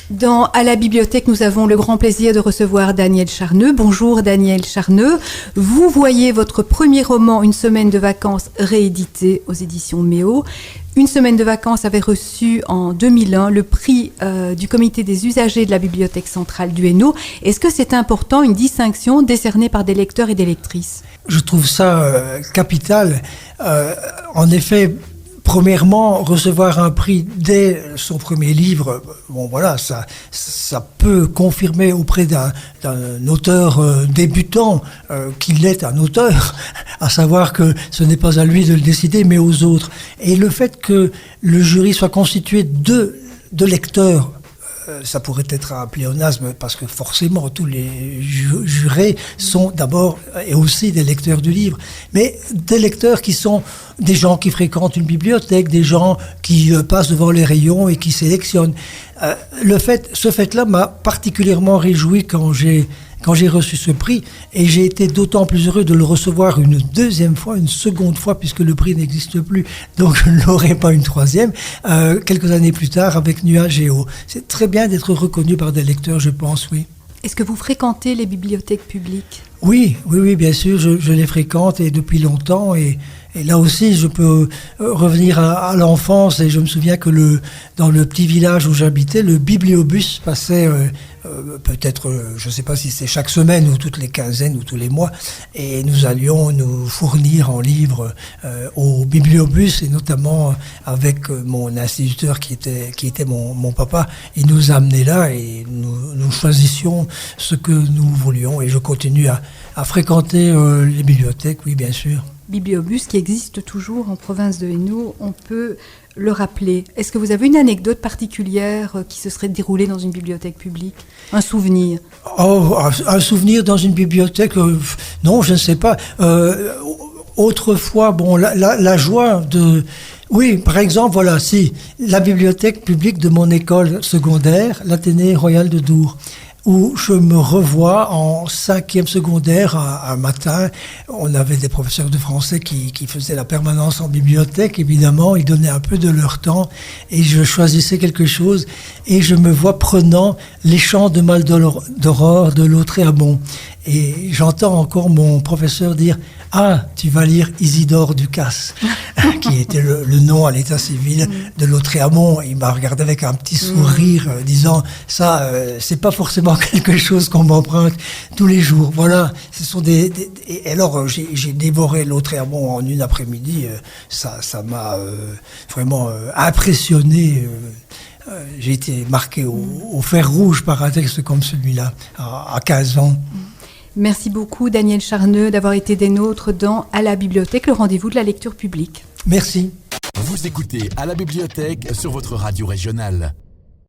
Dans À la bibliothèque, nous avons le grand plaisir de recevoir Daniel Charneux. Bonjour Daniel Charneux. Vous voyez votre premier roman, Une semaine de vacances, réédité aux éditions Méo. Une semaine de vacances avait reçu en 2001 le prix du comité des usagers de la Bibliothèque centrale du Hainaut. Est-ce que c'est important, une distinction décernée par des lecteurs et des lectrices? Je trouve ça capital. En effet, premièrement, recevoir un prix dès son premier livre, bon voilà, ça peut confirmer auprès d'un auteur débutant qu'il est un auteur, à savoir que ce n'est pas à lui de le décider, mais aux autres. Et le fait que le jury soit constitué de lecteurs, ça pourrait être un pléonasme parce que forcément tous les jurés sont d'abord et aussi des lecteurs du livre, mais des lecteurs qui sont des gens qui fréquentent une bibliothèque, des gens qui passent devant les rayons et qui sélectionnent. Ce fait-là m'a particulièrement réjoui quand j'ai reçu ce prix, et j'ai été d'autant plus heureux de le recevoir une deuxième fois, une seconde fois, puisque le prix n'existe plus, donc je ne l'aurai pas une troisième, quelques années plus tard avec Nuages et Eau. C'est très bien d'être reconnu par des lecteurs, je pense, oui. Est-ce que vous fréquentez les bibliothèques publiques ? Oui, bien sûr, je les fréquente et depuis longtemps, et là aussi je peux revenir à l'enfance, et je me souviens que dans le petit village où j'habitais, le bibliobus passait peut-être, je ne sais pas si c'est chaque semaine ou toutes les quinzaines ou tous les mois, et nous allions nous fournir en livres au bibliobus, et notamment avec mon instituteur qui était mon papa. Il nous amenait là et nous choisissions ce que nous voulions, et je continue à fréquenter les bibliothèques, oui, bien sûr. Bibliobus qui existe toujours en province de Hainaut, on peut le rappeler. Est-ce que vous avez une anecdote particulière qui se serait déroulée dans une bibliothèque publique ? Un souvenir ? Un souvenir dans une bibliothèque, non, je ne sais pas. Autrefois, bon, la joie de... Oui, par exemple, voilà, si, la bibliothèque publique de mon école secondaire, l'Athénée Royal de Dour, où je me revois en 5e secondaire un matin. On avait des professeurs de français qui faisaient la permanence en bibliothèque, évidemment, ils donnaient un peu de leur temps, et je choisissais quelque chose, et je me vois prenant Les Chants de Maldoror de Lautréamont. Et j'entends encore mon professeur dire « Ah, tu vas lire Isidore Ducasse », qui était le nom à l'état civil de Lautréamont. Il m'a regardé avec un petit sourire, disant « Ça, c'est pas forcément quelque chose qu'on m'emprunte tous les jours. » Voilà, ce sont et alors, j'ai dévoré Lautréamont en une après-midi. Ça m'a vraiment impressionné. J'ai été marqué au fer rouge par un texte comme celui-là, à 15 ans. Merci beaucoup Daniel Charneux d'avoir été des nôtres dans À la bibliothèque, le rendez-vous de la lecture publique. Merci. Vous écoutez À la bibliothèque sur votre radio régionale.